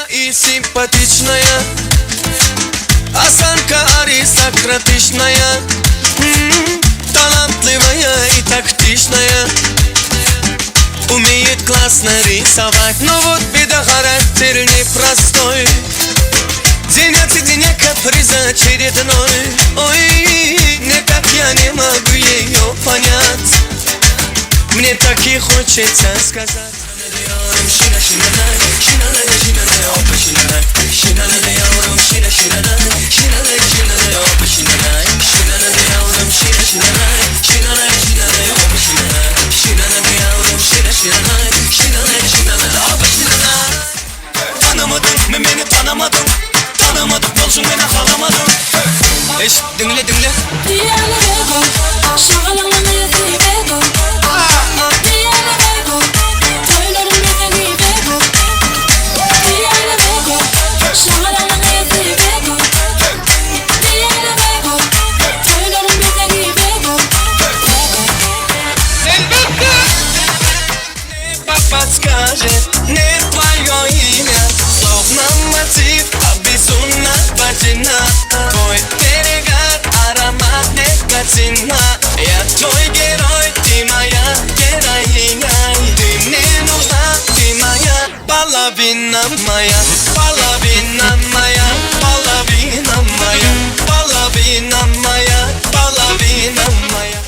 Милая и симпатичная, осанка аристократичная, талантливая и тактичная, умеет классно рисовать, но вот беда, характер непростой. День от дня каприза очередной. Ой, никак я не могу ее понять. Мне так и хочется сказать. Tanımadın mı beni tanımadın? Tanımadım yolcum beni kalamadım. Eş dinle dinle. Подскажет не твое имя, словно мотив, а безумно водяна. Твой перегар, аромат никотина. Я твой герой, ты моя героиня. Ты мне нужна, ты моя половина моя, половина моя, половина моя, половина моя, половина моя.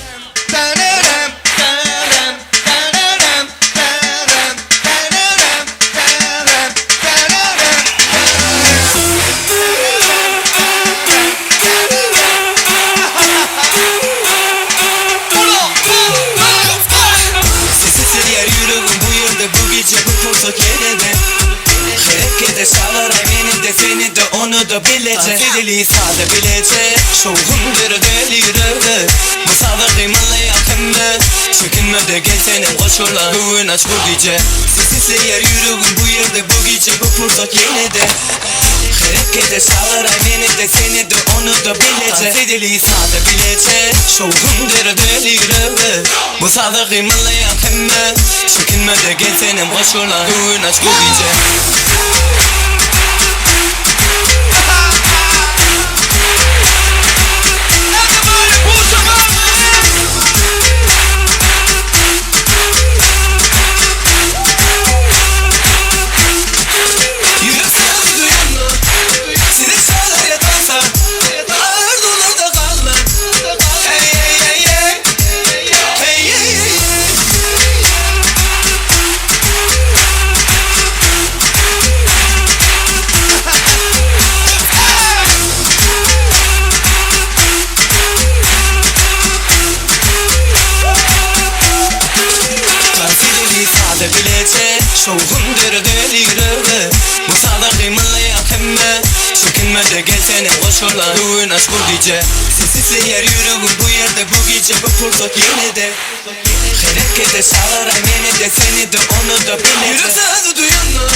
Bu gece bu fırsat yenide Harekete salar eminim de seni de onu da bilecek Deli sade bilecek Şovumdur delirdi Bu sağda kıymalı yakındı Çekinme de gel senin koşurlar Düğün aç bu gece Sessizle yer yüreğim bu yerde Bu gece bu fırsat yenide Harekete salar eminim de seni de onu da bilecek Deli sade bilecek Şovumdur delirdi Bu sağda kıymalı yakındı Çekinme de gel senin koşurlar Düğün aç bu gece bilecek Şovumdur delirdi Bu sağda kıymalı yakındı Çekinme de gel senin koşurlar Düğün aç bu gece Sessizle yer yüreğim bu yerde Bu gece bu fırsat yenide Harekete sağlar eminim de seni de onu da bilecek Yürü sağda duyan mı?